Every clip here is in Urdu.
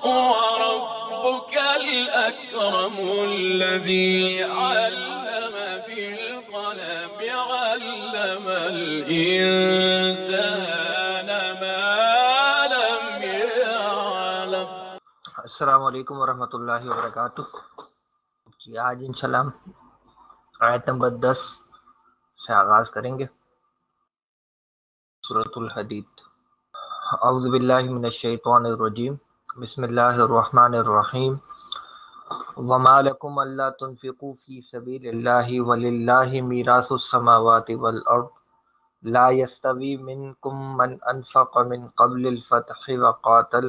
وربك الأكرم الذي علم بالقلم علم الإنسان ما لم يعلم۔ السلام علیکم ورحمۃ اللہ وبرکاتہ۔ آج انشاءاللہ آیت نمبر 10 سے آغاز کریں گے، سورۃ الحدید۔ اعوذ باللہ من الشیطان الرجیم، بسم اللہ الرحمن الرحیم۔ وما لکم الا تنفقوا فی سبیل اللہ وللہ میراث السماوات والارض لا یستوی منکم من انفق من قبل الفتح وقاتل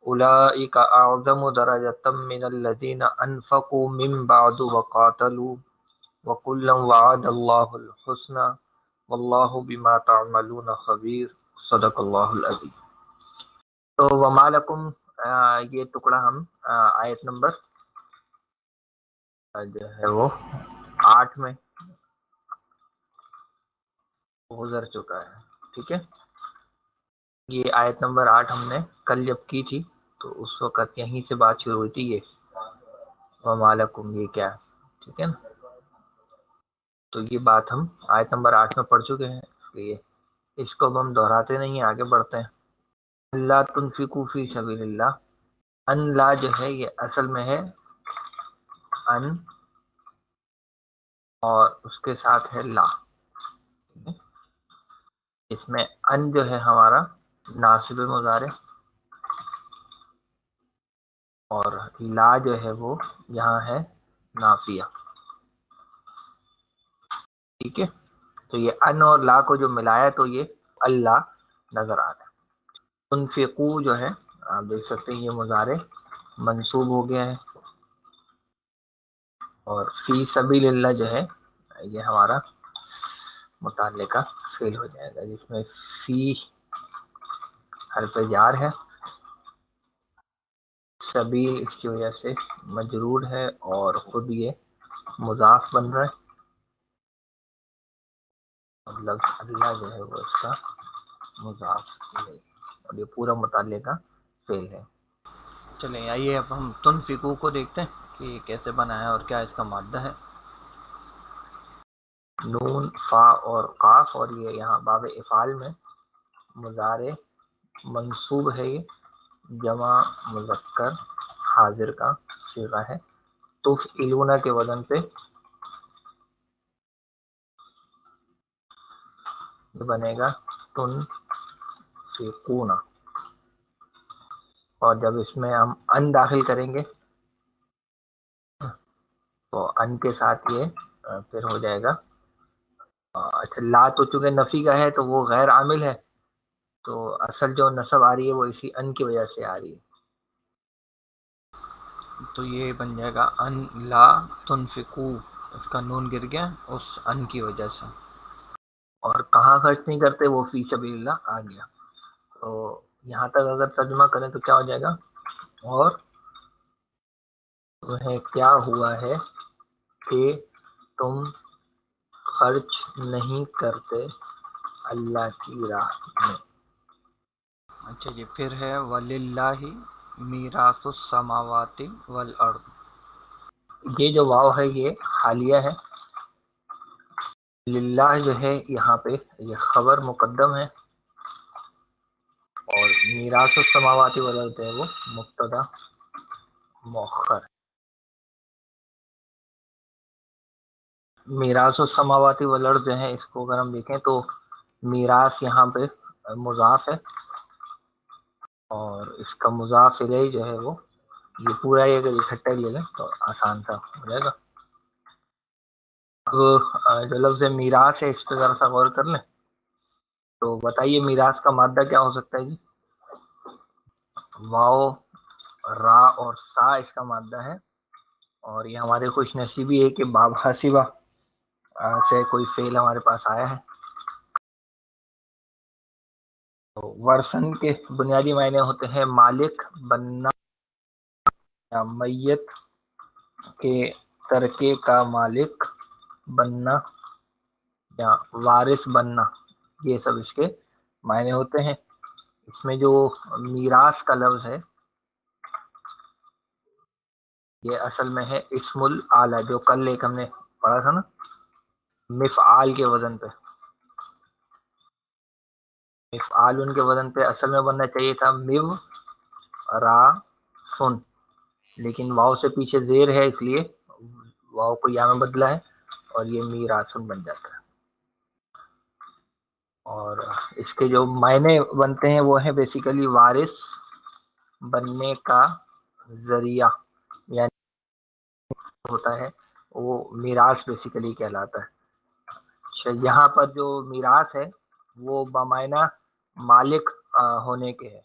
اولئک اعظم درجة من الذین انفقوا من بعد وقاتلوا وکلا وعد اللہ الحسنى واللہ بما تعملون خبیر۔ صدق اللہ العظیم۔ تو وما لکم، یہ ٹکڑا ہم آیت نمبر جو ہے وہ 8 میں گزر چکا ہے، ٹھیک ہے۔ یہ آیت نمبر 8 ہم نے کل جب کی تھی تو اس وقت یہیں سے بات شروع ہوئی تھی، یہ وما لکم یہ کیا ہے، ٹھیک ہے نا۔ تو یہ بات ہم آیت نمبر 8 میں پڑھ چکے ہیں، اس لیے اس کو ہم دہراتے نہیں، آگے بڑھتے ہیں۔ اللہ تنفقوا فی سبیل اللہ، ان لا جو ہے یہ اصل میں ہے ان اور اس کے ساتھ ہے لا۔ اس میں ان جو ہے ہمارا ناصب مضارع اور لا جو ہے وہ یہاں ہے نافیہ، ٹھیک ہے۔ تو یہ ان اور لا کو جو ملایا تو یہ اللہ نظر آتا ہے۔ تنفقو جو ہے آپ دیکھ سکتے ہیں یہ مضارع منصوب ہو گیا ہے، اور فی سبیل اللہ جو ہے یہ ہمارا متعلقہ فعل ہو جائے گا، جس میں فی حرف جار ہے، سبیل اس کی وجہ سے مجرور ہے اور خود یہ مضاف بن رہا ہے، اور لفظ اللہ جو ہے وہ اس کا مضاف ہے، اور یہ پورا متعلقہ فعل ہے۔ چلیں آئیے اب ہم تنفقو کو دیکھتے ہیں کہ یہ کیسے بنا ہے اور کیا اس کا مادہ ہے۔ نون، فا اور قاف، اور یہ یہاں باب افعال میں مضارع منصوب ہے، یہ جمع مذکر حاضر کا صیغہ ہے۔ تفعلون کے وزن پہ یہ بنے گا تنفقون، اور جب اس میں ہم ان داخل کریں گے تو ان کے ساتھ یہ پھر ہو جائے گا، اچھا لا تو چونکہ نفی کا ہے تو وہ غیر عامل ہے، تو اصل جو نصب آ رہی ہے وہ اسی ان کی وجہ سے آ رہی ہے، تو یہ بن جائے گا ان لا تنفقو، اس کا نون گر گیا اس ان کی وجہ سے، اور کہاں خرچ نہیں کرتے وہ فی سبیل اللہ آ گیا۔ تو یہاں تک اگر ترجمہ کریں تو کیا ہو جائے گا، اور تمہیں کیا ہوا ہے کہ تم خرچ نہیں کرتے اللہ کی راہ میں۔ اچھا جی، پھر ہے وَلِلَّهِ مِيرَاثُ السَّمَاوَاتِ وَالْأَرْضِ، یہ جو واو ہے یہ حالیہ ہے، للہ جو ہے یہاں پہ یہ خبر مقدم ہے، اور میراث السماوات والارض ہے وہ مبتدا مؤخر۔ میراث السماوات والارض جو ہے اس کو اگر ہم دیکھیں تو میراث یہاں پہ مضاف ہے، اور اس کا مضاف الیہ جو ہے وہ یہ پورا ہی اگر اکٹھا لے لیں تو آسان سا ہو جائے گا۔ اب جو لفظ میراث ہے اس پہ ذرا سا غور کر لیں، تو بتائیے میراث کا مادہ کیا ہو سکتا ہے جی؟ واو، را اور سا اس کا مادہ ہے، اور یہ ہماری خوش نصیبی ہے کہ باب حاسبہ سے کوئی فعل ہمارے پاس آیا ہے۔ ورثن کے بنیادی معنی ہوتے ہیں مالک بننا، یا میت کے ترکے کا مالک بننا، یا وارث بننا، یہ سب اس کے معنی ہوتے ہیں۔ اس میں جو میراث کا لفظ ہے یہ اصل میں ہے اسم العالی، جو کل ایک ہم نے پڑھا تھا نا مفعال کے وزن پہ. مفعال ان کے وزن پہ اصل میں بننا چاہیے تھا میو را سن، لیکن واؤ سے پیچھے زیر ہے اس لیے واؤ کو یا میں بدلا ہے اور یہ میراسن بن جاتا ہے. اور اس کے جو معنی بنتے ہیں وہ ہیں بیسیکلی وارث بننے کا ذریعہ، یعنی ہوتا ہے وہ میراث بیسیکلی کہلاتا ہے. اچھا، یہاں پر جو میراث ہے وہ بمعنی مالک ہونے کے ہے.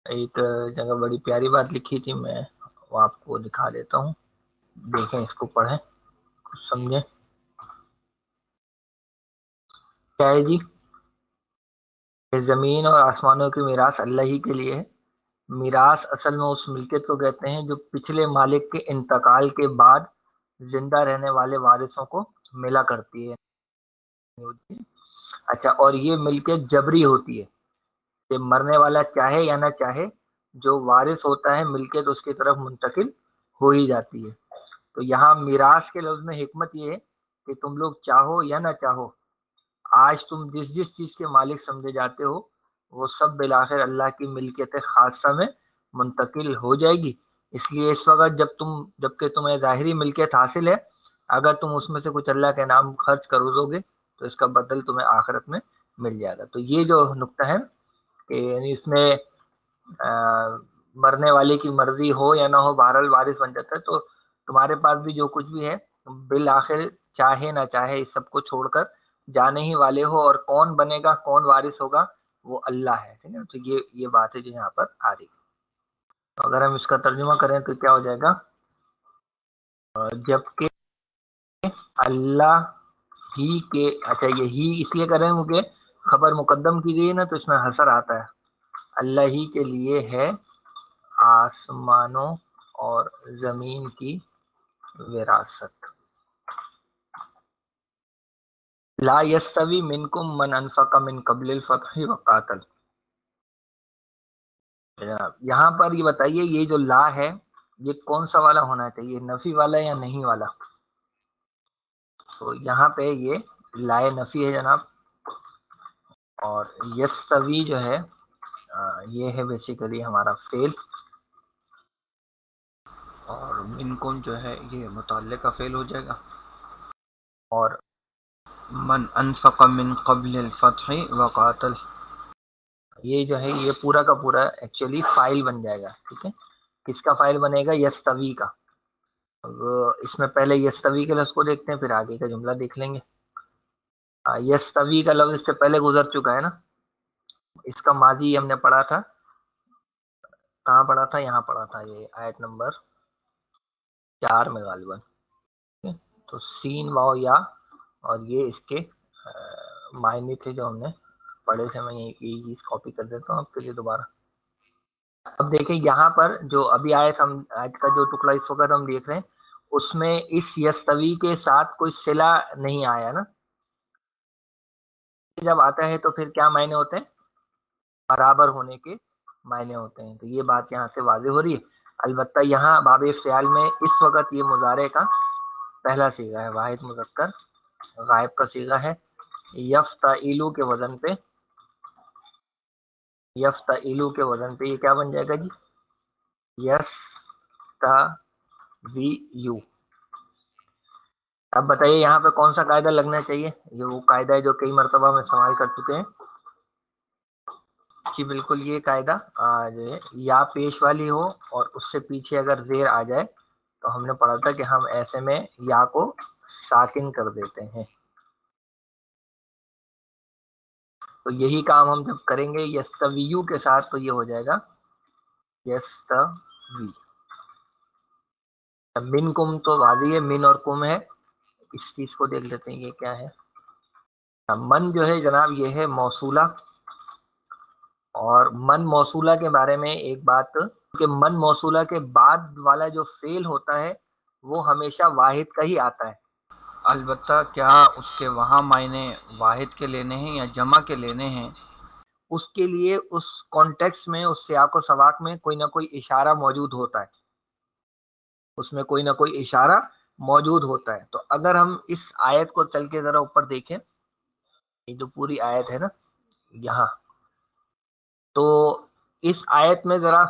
ایک جگہ بڑی پیاری بات لکھی تھی، میں وہ آپ کو دکھا دیتا ہوں، دیکھیں اس کو پڑھیں کچھ سمجھیں. کیا ہے جی؟ زمین اور آسمانوں کی میراث اللہ ہی کے لیے ہے. میراث اصل میں اس ملکیت کو کہتے ہیں جو پچھلے مالک کے انتقال کے بعد زندہ رہنے والے وارثوں کو ملا کرتی ہے. اچھا، اور یہ ملکیت جبری ہوتی ہے کہ مرنے والا چاہے یا نہ چاہے جو وارث ہوتا ہے ملکیت اس کی طرف منتقل ہو ہی جاتی ہے. تو یہاں میراث کے لفظ میں حکمت یہ ہے کہ تم لوگ چاہو یا نہ چاہو آج تم جس جس چیز کے مالک سمجھے جاتے ہو وہ سب بالآخر اللہ کی ملکیت خاصہ میں منتقل ہو جائے گی. اس لیے اس وقت جبکہ تمہیں ظاہری ملکیت حاصل ہے، اگر تم اس میں سے کچھ اللہ کے نام خرچ کرو دو گے تو اس کا بدل تمہیں آخرت میں مل جائے گا. تو یہ جو نقطہ ہے کہ یعنی اس میں مرنے والے کی مرضی ہو یا نہ ہو بہرحال وارث بن جاتا ہے. تو تمہارے پاس بھی جو کچھ بھی ہے بالآخر چاہے نہ چاہے اس سب کو چھوڑ کر جانے ہی والے ہو، اور کون بنے گا کون وارث ہوگا وہ اللہ ہے. ٹھیک ہے، تو یہ بات ہے جو یہاں پر آ رہی. تو اگر ہم اس کا ترجمہ کریں تو کیا ہو جائے گا؟ جبکہ اللہ ہی کے، اچھا یہ ہی اس لیے کریں کیونکہ خبر مقدم کی گئی ہے نا تو اس میں حصر آتا ہے. اللہ ہی کے لیے ہے آسمانوں اور زمین کی وراثت. لا یستوی منکم من انفق من قبل الفتح وقاتل. یہاں پر یہ بتائیے یہ جو لا ہے یہ کون سا والا ہونا چاہیے، نفی والا یا نہیں والا؟ تو یہاں پہ یہ لائے نفی ہے جناب، اور یستوی جو ہے یہ ہے بیسیکلی ہمارا فعل، اور منکم جو ہے یہ متعلقہ فعل ہو جائے گا، اور من انفق من قبل الفتح وقاتل یہ جو ہے یہ پورا کا پورا ایکچولی فائل بن جائے گا. ٹھیک ہے، کس کا فائل بنے گا؟ یستوی کا. اس میں پہلے یستوی کے لفظ کو دیکھتے ہیں پھر آگے کا جملہ دیکھ لیں گے. یستوی کا لفظ اس سے پہلے گزر چکا ہے نا، اس کا ماضی ہم نے پڑھا تھا، کہاں پڑھا تھا؟ یہاں پڑھا تھا، یہ آیت نمبر 4 میں غالباً. تو سین واو یا اور یہ اس کے معنی تھے جو ہم نے پڑھے تھے. میں یہ چیز کاپی کر دیتا ہوں آپ کے لیے دوبارہ. اب دیکھیں یہاں پر جو ابھی آیت کا جو ٹکڑا اس وقت ہم دیکھ رہے ہیں اس میں اس یستوی کے ساتھ کوئی صلہ نہیں آیا نا. جب آتا ہے تو پھر کیا معنی ہوتے ہیں؟ برابر ہونے کے معنی ہوتے ہیں. تو یہ بات یہاں سے واضح ہو رہی ہے. البتہ یہاں باب افتعال میں اس وقت یہ مضارع کا پہلا صیغہ ہے، واحد مذکر غائب کا صیغہ ہے. یفتعلو کے وزن پہ، یفتعلو کے وزن پہ یہ کیا بن جائے گا جی؟ یستویو. اب بتائیے یہاں پہ کون سا قاعدہ لگنا چاہیے؟ یہ وہ قاعدہ ہے جو کئی مرتبہ میں استعمال کر چکے ہیں کہ بالکل یہ قاعدہ جو ہے یا پیش والی ہو اور اس سے پیچھے اگر زیر آ جائے تو ہم نے پڑھا تھا کہ ہم ایسے میں یا کو ساکن کر دیتے ہیں. تو یہی کام ہم جب کریں گے یستویو کے ساتھ تو یہ ہو جائے گا یستوی. من کم تو واضح ہے، من اور کم ہے. اس چیز کو دیکھ لیتے ہیں یہ کیا ہے. من جو ہے جناب یہ ہے موصولہ، اور من موصولہ کے بارے میں ایک بات کہ من موصولہ کے بعد والا جو فعل ہوتا ہے وہ ہمیشہ واحد کا ہی آتا ہے. البتہ کیا اس کے وہاں معنی واحد کے لینے ہیں یا جمع کے لینے ہیں، اس کے لیے اس کانٹیکس میں، اس سیاق و سباق میں کوئی نہ کوئی اشارہ موجود ہوتا ہے. اس میں کوئی نہ کوئی اشارہ موجود ہوتا ہے. تو اگر ہم اس آیت کو چل کے ذرا اوپر دیکھیں، یہ جو پوری آیت ہے نا یہاں، تو اس آیت میں ذرا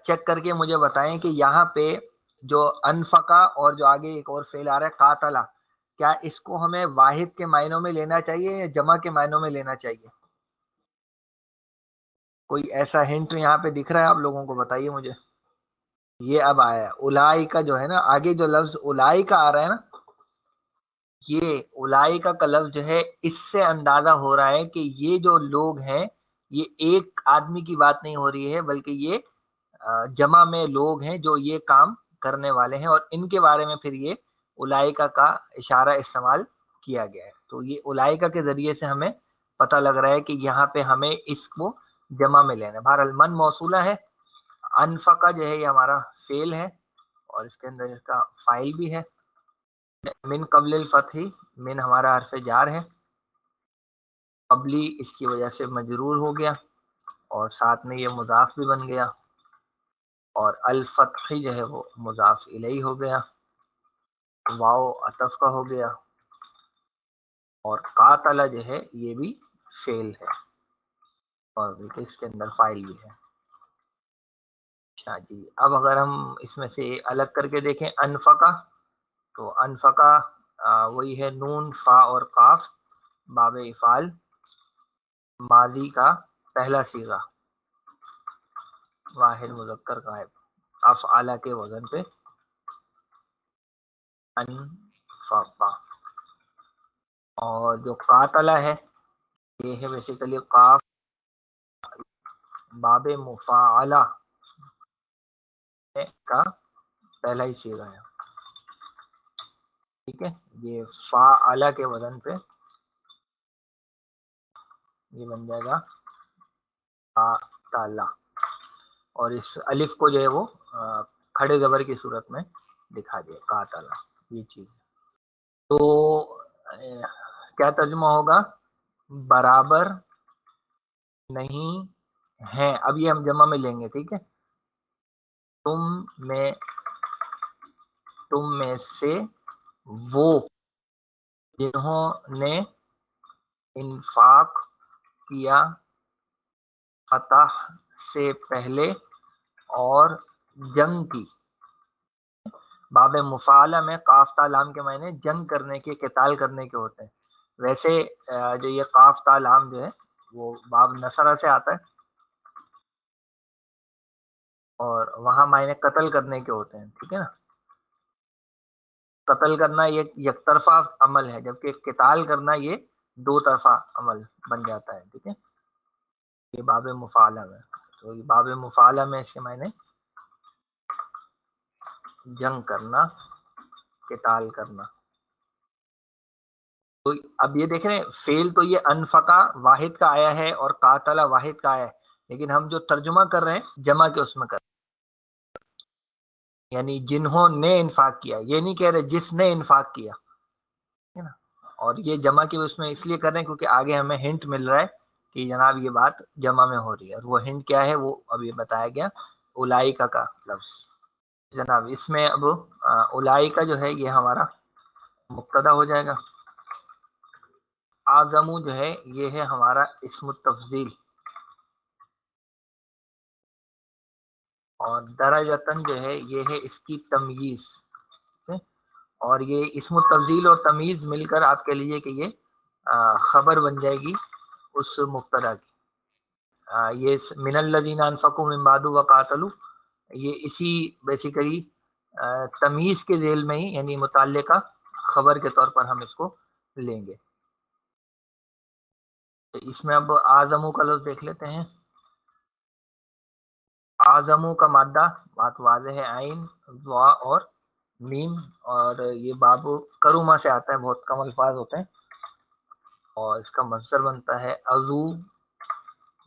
چیک کر کے مجھے بتائیں کہ یہاں پہ جو انفقا اور جو آگے ایک اور فعل آ رہا ہے قاتلا، کیا اس کو ہمیں واحد کے معنوں میں لینا چاہیے یا جمع کے معنوں میں لینا چاہیے؟ کوئی ایسا ہنٹ یہاں پہ دکھ رہا ہے آپ لوگوں کو؟ بتائیے مجھے. یہ اب آیا الائی کا جو ہے نا، آگے جو لفظ الائی کا آ رہا ہے نا، یہ الائی کا لفظ جو ہے اس سے اندازہ ہو رہا ہے کہ یہ جو لوگ ہیں یہ ایک آدمی کی بات نہیں ہو رہی ہے، بلکہ یہ جمع میں لوگ ہیں جو یہ کام کرنے والے ہیں، اور ان کے بارے میں پھر یہ اولائکا کا اشارہ استعمال کیا گیا ہے. تو یہ اولائکا کے ذریعے سے ہمیں پتہ لگ رہا ہے کہ یہاں پہ ہمیں اس کو جمع میں لینا ہے. بہرحال من موصولہ ہے، انفقہ جو ہے یہ ہمارا فعل ہے، اور اس کے اندر اس کا فاعل بھی ہے. من قبل الفتح، من ہمارا حرف جار ہے، قبلی اس کی وجہ سے مجرور ہو گیا، اور ساتھ میں یہ مضاف بھی بن گیا، اور الفتح جو ہے وہ مضاف الیہ ہو گیا، واو عطف کا ہو گیا، اور قاتل جو ہے یہ بھی فعل ہے، اور بلکہ اس کے اندر فاعل بھی ہے. اچھا جی، اب اگر ہم اس میں سے الگ کر کے دیکھیں انفقہ، تو انفقہ وہی ہے نون فا اور قاف، باب افعال، ماضی کا پہلا صیغہ، واحد مذکر غائب، افعال کے وزن پہ انفقہ. اور جو قاتلہ ہے یہ ہے بیسیکلی قاف باب مفاعلہ کا پہلا ہی صیغہ ہے، ٹھیک ہے. یہ فاعلہ کے وزن پہ یہ بن جائے گا قاتلہ، اور اس الف کو جو ہے وہ کھڑے زبر کی صورت میں دکھا دیا قاتلہ، یہ چیز. تو کیا ترجمہ ہوگا؟ برابر نہیں ہیں. اب یہ ہم جمع میں لیں گے، ٹھیک ہے. تم میں سے وہ جنہوں نے انفاق کیا فتح سے پہلے اور جنگ کی. باب مفاعلہ میں قاف تا لام کے معنی جنگ کرنے کے، قتال کرنے کے ہوتے ہیں. ویسے جو یہ قاف تا لام جو ہے وہ باب نصرہ سے آتا ہے، اور وہاں معنی قتل کرنے کے ہوتے ہیں، ٹھیک ہے نا. قتل کرنا یہ یک طرفہ عمل ہے، جبکہ قتال کرنا یہ دو طرفہ عمل بن جاتا ہے، ٹھیک ہے. یہ باب مفاعلہ میں، تو یہ باب مفاعلہ میں اس کے معنی جنگ کرنا، قتال کرنا. تو اب یہ دیکھ رہے ہیں فعل تو یہ انفقہ واحد کا آیا ہے اور قاتلہ واحد کا آیا ہے، لیکن ہم جو ترجمہ کر رہے ہیں جمع کے اس میں کر رہے ہیں، یعنی جنہوں نے انفاق کیا، یہ نہیں کہہ رہے جس نے انفاق کیا، ہے نا. اور یہ جمع کے اس میں اس لیے کر رہے ہیں کیونکہ آگے ہمیں ہنٹ مل رہا ہے کہ جناب یہ بات جمع میں ہو رہی ہے، اور وہ ہنٹ کیا ہے وہ ابھی بتایا گیا، اولائکا کا لفظ. جناب اس میں اب اولائکا جو ہے یہ ہمارا مبتدا ہو جائے گا. اعظم جو ہے یہ ہے ہمارا اسم التفضیل، اور درجتن جو ہے یہ ہے اس کی تمییز، اور یہ اسم التفضیل اور تمییز مل کر آپ کہہ لیجیے کہ یہ خبر بن جائے گی اس مبتدا کی. یہ من الذین انفقوا من بعد وقاتلوا، یہ اسی بیسیکلی تمیز کے ذیل میں ہی، یعنی متعلقہ خبر کے طور پر ہم اس کو لیں گے. تو اس میں اب اعظمو کا لفظ دیکھ لیتے ہیں. اعظمو کا مادہ بات واضح ہے، عین ضا اور میم، اور یہ باب کروما سے آتا ہے، بہت کم الفاظ ہوتے ہیں، اور اس کا مصدر بنتا ہے عظو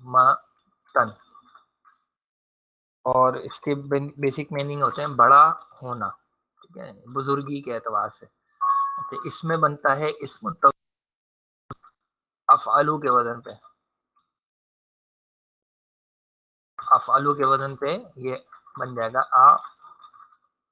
ما تن، اور اس کے بیسک میننگ ہوتے ہیں بڑا ہونا، ٹھیک ہے، بزرگی کے اعتبار سے. تو اس میں بنتا ہے اسم افعلو کے وزن پہ، افعلو کے وزن پہ یہ بن جائے گا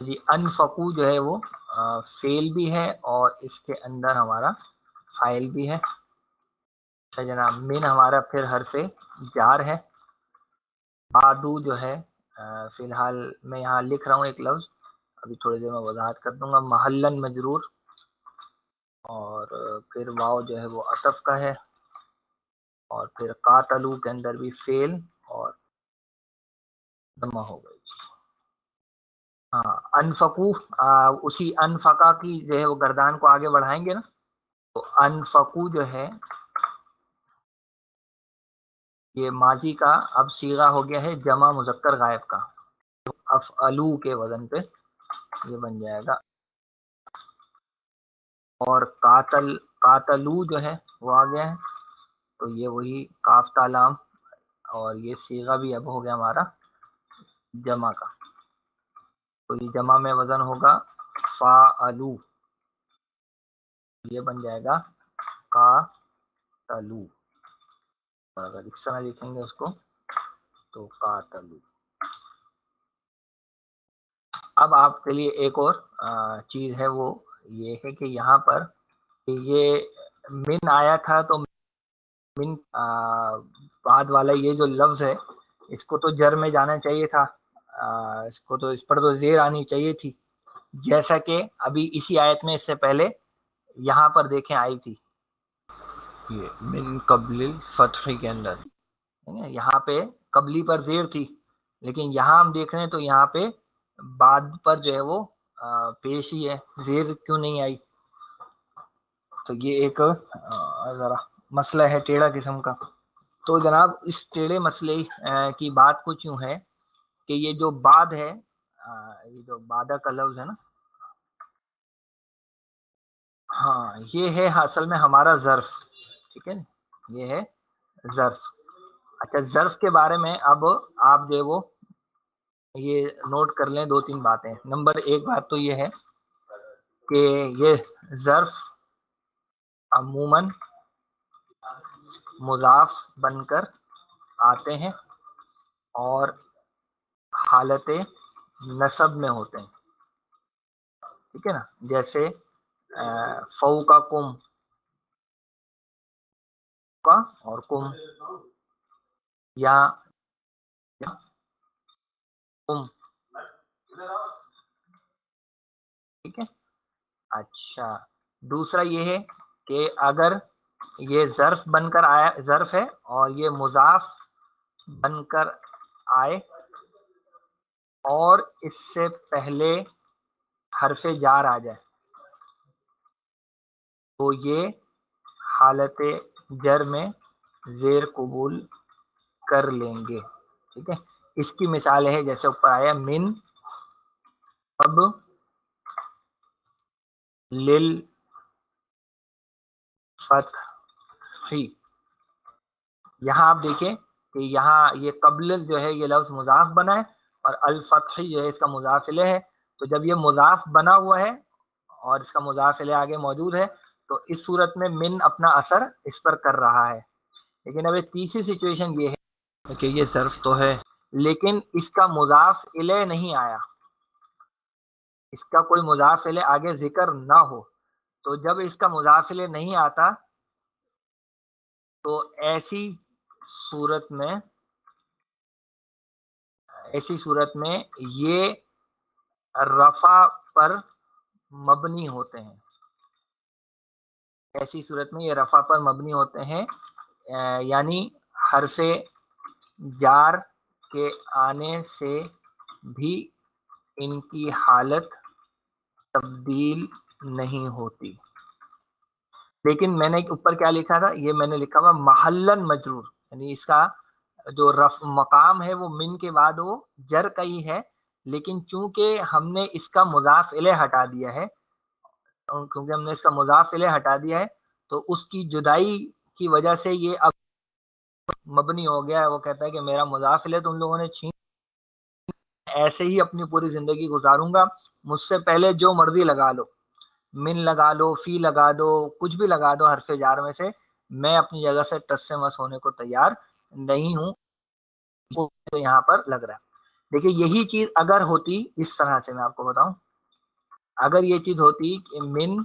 جی انفقو جو ہے وہ فعل بھی ہے اور اس کے اندر ہمارا فاعل بھی ہے. اچھا جناب، من ہمارا پھر حرف جار ہے. بعدو جو ہے فی الحال میں یہاں لکھ رہا ہوں ایک لفظ، ابھی تھوڑی دیر میں وضاحت کر دوں گا. محلن مجرور، اور پھر واو جو ہے وہ عطف کا ہے، اور پھر قاتلو کے اندر بھی فعل اور ضمہ ہو گئی. ہاں انفقو، اسی انفقا کی جو ہے وہ گردان کو آگے بڑھائیں گے نا، تو انفقو جو ہے یہ ماضی کا اب صیغہ ہو گیا ہے جمع مذکر غائب کا، افعلو کے وزن پہ یہ بن جائے گا. اور قاتلو جو ہے وہ آ گیا ہے، تو یہ وہی کاف تا لام، اور یہ صیغہ بھی اب ہو گیا ہمارا جمع کا، تو یہ جمع میں وزن ہوگا فاعلو، یہ بن جائے گا قاتلو. اگر اس طرح لکھیں گے اس کو تو قاتلو. اب آپ کے لیے ایک اور چیز ہے، وہ یہ ہے کہ یہاں پر یہ من آیا تھا، تو من بعد والا یہ جو لفظ ہے اس کو تو جر میں جانا چاہیے تھا، اس کو تو اس پر تو زیر آنی چاہیے تھی، جیسا کہ ابھی اسی آیت میں اس سے پہلے یہاں پر دیکھیں آئی تھی، یہ من قبل الفتح کے اندر یہاں پہ قبلی پر زیر تھی، لیکن یہاں ہم دیکھ رہے ہیں تو یہاں پہ بعد پر جو ہے وہ پیش ہی ہے، زیر کیوں نہیں آئی؟ تو یہ ایک ذرا مسئلہ ہے ٹیڑھا قسم کا. تو جناب اس ٹیڑھے مسئلے کی بات کچھ یوں ہے کہ یہ جو بعد ہے، یہ جو بعدہ کا لفظ ہے نا، ہاں یہ ہے اصل میں ہمارا ظرف، ٹھیک ہے نا، یہ ہے ظرف. اچھا ظرف کے بارے میں اب آپ جو ہے وہ یہ نوٹ کر لیں دو تین باتیں. نمبر ایک بات تو یہ ہے کہ یہ ظرف عموماً مضاف بن کر آتے ہیں اور حالت نصب میں ہوتے ہیں، ٹھیک ہے نا، جیسے فوقا کم کا اور کم، یا کم، ٹھیک ہے. اچھا دوسرا یہ ہے کہ اگر یہ ظرف بن کر آیا، ظرف ہے اور یہ مضاف بن کر آئے اور اس سے پہلے حرف جار آ جائے تو یہ حالت جر میں زیر قبول کر لیں گے، ٹھیک ہے. اس کی مثال ہے جیسے اوپر آیا من اب لل فتحی. یہاں آپ دیکھیں کہ یہاں یہ قبل جو ہے یہ لفظ مضاف بنا ہے اور الفتحی جو ہے اس کا مضاف الیہ ہے. تو جب یہ مضاف بنا ہوا ہے اور اس کا مضاف الیہ آگے موجود ہے تو اس صورت میں من اپنا اثر اس پر کر رہا ہے. لیکن اب ایک تیسری سچویشن یہ ہے کہ یہ ظرف تو ہے لیکن اس کا مضاف الیہ نہیں آیا، اس کا کوئی مضاف الیہ آگے ذکر نہ ہو. تو جب اس کا مضاف الیہ نہیں آتا تو ایسی صورت میں یہ رفع پر مبنی ہوتے ہیں، ایسی صورت میں یہ رفع پر مبنی ہوتے ہیں، یعنی حرف جار کے آنے سے بھی ان کی حالت تبدیل نہیں ہوتی. لیکن میں نے اوپر کیا لکھا تھا، یہ میں نے لکھا ہوا محلن مجرور، یعنی اس کا جو مقام ہے وہ من کے بعد وہ جر کا ہی ہے، لیکن چونکہ ہم نے اس کا مضاف الیہ ہٹا دیا ہے، کیونکہ ہم نے اس کا مضاف الیہ ہٹا دیا ہے تو اس کی جدائی کی وجہ سے یہ اب مبنی ہو گیا ہے. وہ کہتا ہے کہ میرا مضاف الیہ تم لوگوں نے چھین، ایسے ہی اپنی پوری زندگی گزاروں گا، مجھ سے پہلے جو مرضی لگا لو، من لگا لو، فی لگا دو، کچھ بھی لگا دو حرف جار میں سے، میں اپنی جگہ سے ٹس سے مس ہونے کو تیار نہیں ہوں. یہاں پر لگ رہا ہے دیکھیے یہی چیز اگر ہوتی اس طرح سے، میں آپ کو بتاؤں، اگر یہ چیز ہوتی کہ من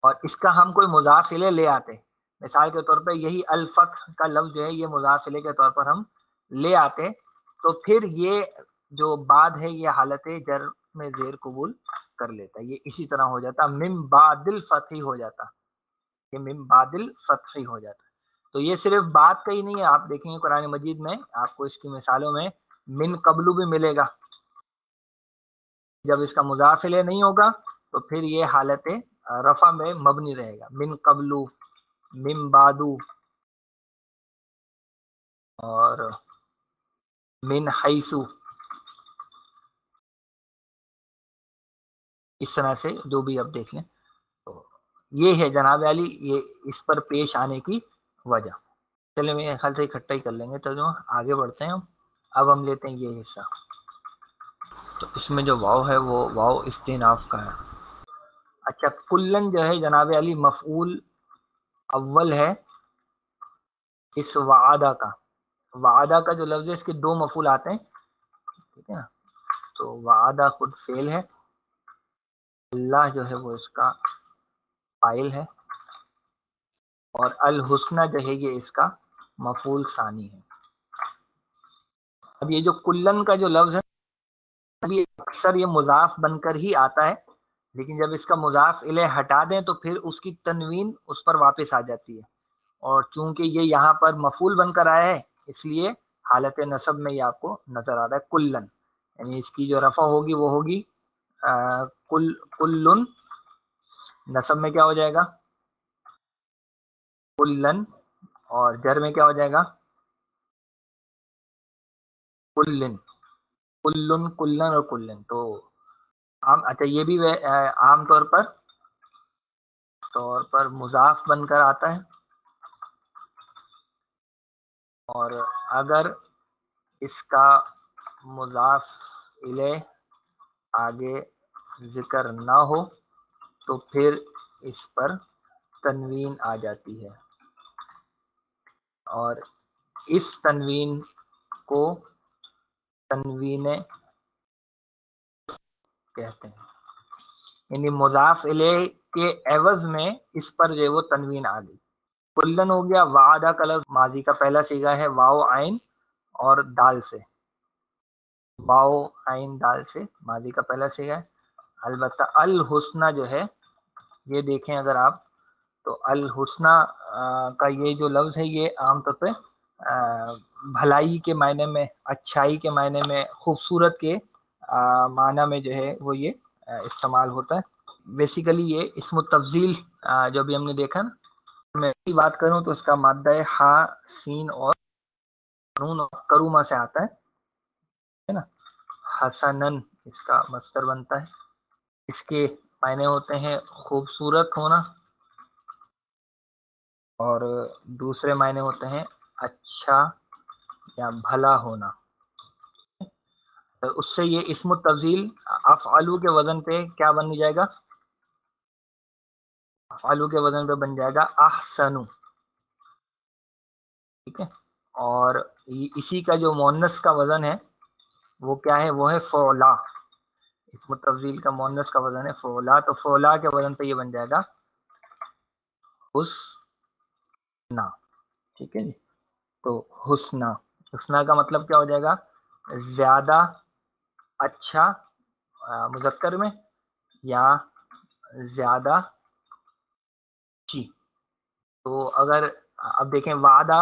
اور اس کا ہم کوئی مضاف الیہ لے آتے، مثال کے طور پہ یہی الفتح کا لفظ جو ہے یہ مضاف الیہ کے طور پر ہم لے آتے، تو پھر یہ جو بعد ہے یہ حالت جر میں زیر قبول کر لیتا، یہ اسی طرح ہو جاتا، من بعد الفتح ہو جاتا، یہ من بعد الفتح ہو جاتا۔ تو یہ صرف بات کا ہی نہیں ہے، آپ دیکھیں گے قرآن مجید میں آپ کو اس کی مثالوں میں من قبلو بھی ملے گا، جب اس کا مضاف الیہ نہیں ہوگا تو پھر یہ حالت رفع میں مبنی رہے گا، من قبلو، من بعدو، اور من حیثو، اس طرح سے جو بھی آپ دیکھ لیں۔ تو یہ ہے جناب علی یہ اس پر پیش آنے کی وجہ۔ چلے میرے خیال سے اکٹھا ہی کر لیں گے، تو جو آگے بڑھتے ہیں اب ہم لیتے ہیں یہ حصہ۔ تو اس میں جو واو ہے وہ واو استئناف کا ہے۔ اچھا کلن جو ہے جناب علی مفعول اول ہے اس وعدہ کا، وعدہ کا جو لفظ ہے اس کے دو مفعول آتے ہیں، ٹھیک ہے نا، تو وعدہ خود فعل ہے، اللہ جو ہے وہ اس کا فاعل ہے، اور الحسنہ جو ہے یہ اس کا مفعول ثانی ہے۔ اب یہ جو کلن کا جو لفظ ہے ابھی اکثر یہ مضاف بن کر ہی آتا ہے، لیکن جب اس کا مضاف الیہ ہٹا دیں تو پھر اس کی تنوین اس پر واپس آ جاتی ہے، اور چونکہ یہ یہاں پر مفعول بن کر آیا ہے اس لیے حالت نصب میں یہ آپ کو نظر آ رہا ہے کلن، یعنی اس کی جو رفع ہوگی وہ ہوگی کلن، نصب میں کیا ہو جائے گا کلن، اور جر میں کیا ہو جائے گا کلن، کلن کلن اور کلن۔ تو اچھا یہ بھی عام طور پر مضاف بن کر آتا ہے، اور اگر اس کا مضاف الیہ آگے ذکر نہ ہو تو پھر اس پر تنوین آ جاتی ہے، اور اس تنوین کو تنوین کہتے ہیں، یعنی مضاف الیہ کے عوض میں اس پر جو ہے وہ تنوین آ گئی۔ کلن ہو گیا، وعدہ کا لفظ ماضی کا پہلا صیغہ ہے واو عین اور دال سے، واو عین دال سے ماضی کا پہلا صیغہ ہے۔ البتہ الحسنہ جو ہے یہ دیکھیں اگر آپ تو الحسنہ کا یہ جو لفظ ہے یہ عام طور پہ بھلائی کے معنی میں، اچھائی کے معنی میں، خوبصورت کے معنی میں جو ہے وہ یہ استعمال ہوتا ہے۔ بیسیکلی یہ اسم التفضیل جو بھی ہم نے دیکھا نا، میں بات کروں تو اس کا مادہ ہا سین اور نون اور کروما سے آتا ہے نا، حسنن اس کا مصدر بنتا ہے، اس کے معنی ہوتے ہیں خوبصورت ہونا، اور دوسرے معنی ہوتے ہیں اچھا یا بھلا ہونا۔ اس سے یہ اسم التفضیل افعلو کے وزن پہ کیا بن جائے گا، افعلو کے وزن پہ بن جائے گا احسنو، ٹھیک ہے، اور اسی کا جو مؤنث کا وزن ہے وہ کیا ہے، وہ ہے فعلا، اسم التفضیل کا مؤنث کا وزن ہے فعلا، تو فعلا کے وزن پہ یہ بن جائے گا حسنا، ٹھیک ہے جی۔ تو حسنا، حسنا کا مطلب کیا ہو جائے گا، زیادہ اچھا مذکر میں، یا زیادہ اچھی۔ تو اگر اب دیکھیں وعدہ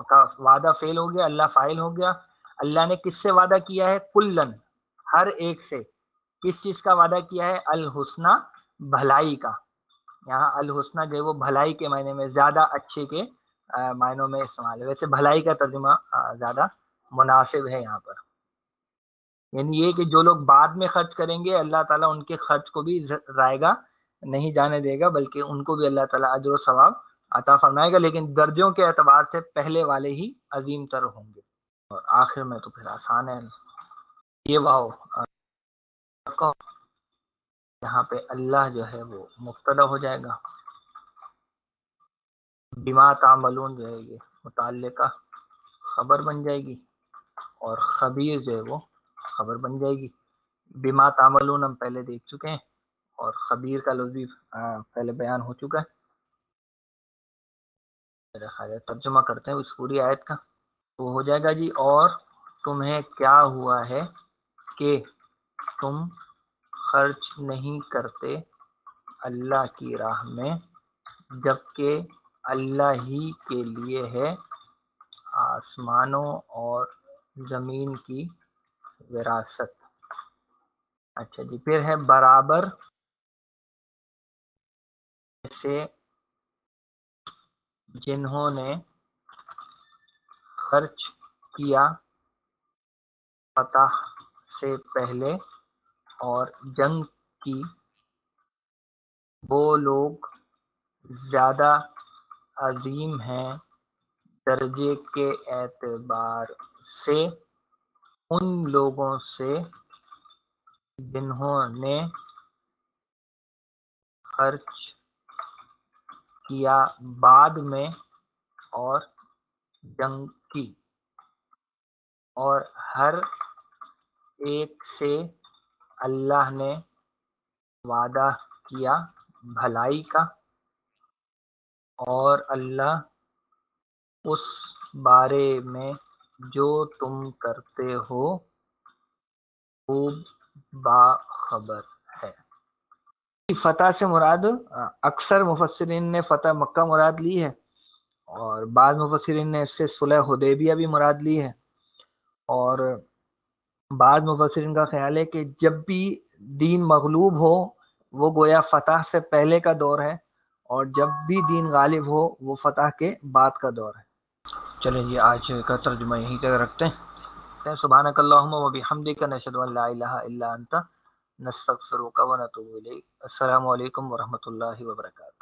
کا وعدہ فعل ہو گیا، اللہ فاعل ہو گیا، اللہ نے کس سے وعدہ کیا ہے، کلن، ہر ایک سے، کس چیز کا وعدہ کیا ہے، الحسنہ، بھلائی کا، یہاں الحسنہ جو ہے وہ بھلائی کے معنی میں، زیادہ اچھے کے معنوں میں استعمال ہے، ویسے بھلائی کا ترجمہ زیادہ مناسب ہے یہاں پر، یعنی یہ کہ جو لوگ بعد میں خرچ کریں گے اللہ تعالیٰ ان کے خرچ کو بھی رائے گا نہیں جانے دے گا، بلکہ ان کو بھی اللہ تعالیٰ اجر و ثواب عطا فرمائے گا، لیکن درجوں کے اعتبار سے پہلے والے ہی عظیم تر ہوں گے، اور آخر میں تو پھر آسان ہے، یہ واو یہاں پہ اللہ جو ہے وہ مبتدا ہو جائے گا، بما تعملون جو ہے یہ متعلقہ خبر بن جائے گی، اور خبیر جو ہے وہ خبر بن جائے گی. بما تعملون ہم پہلے دیکھ چکے ہیں اور خبیر کا لفظ بھی پہلے بیان ہو چکا ہے. میرا خیال ہے ترجمہ کرتے ہیں اس پوری آیت کا تو ہو جائے گا جی. اور تمہیں کیا ہوا ہے کہ تم خرچ نہیں کرتے اللہ کی راہ میں جبکہ اللہ ہی کے لیے ہے آسمانوں اور زمین کی وراثت. اچھا جی. پھر ہے برابر سے جنہوں نے خرچ کیا فتح سے پہلے اور جنگ کی وہ لوگ زیادہ عظیم ہیں درجے کے اعتبار سے ان لوگوں سے جنہوں نے خرچ کیا بعد میں اور جنگ کی. اور ہر ایک سے اللہ نے وعدہ کیا بھلائی کا اور اللہ اس بارے میں جو تم کرتے ہو خوب باخبر ہے. فتح سے مراد اکثر مفسرین نے فتح مکہ مراد لی ہے اور بعض مفسرین نے اس سے صلح حدیبیہ بھی مراد لی ہے. اور بعض مفسرین کا خیال ہے کہ جب بھی دین مغلوب ہو وہ گویا فتح سے پہلے کا دور ہے اور جب بھی دین غالب ہو وہ فتح کے بعد کا دور ہے. چلیں جی آج کا ترجمہ یہیں تک رکھتے ہیں. سبحانک اللہم و بحمدک نشہد ان لا الہ الا انت نستغفرک و نتوب الیک. السلام علیکم ورحمۃ اللہ وبرکاتہ.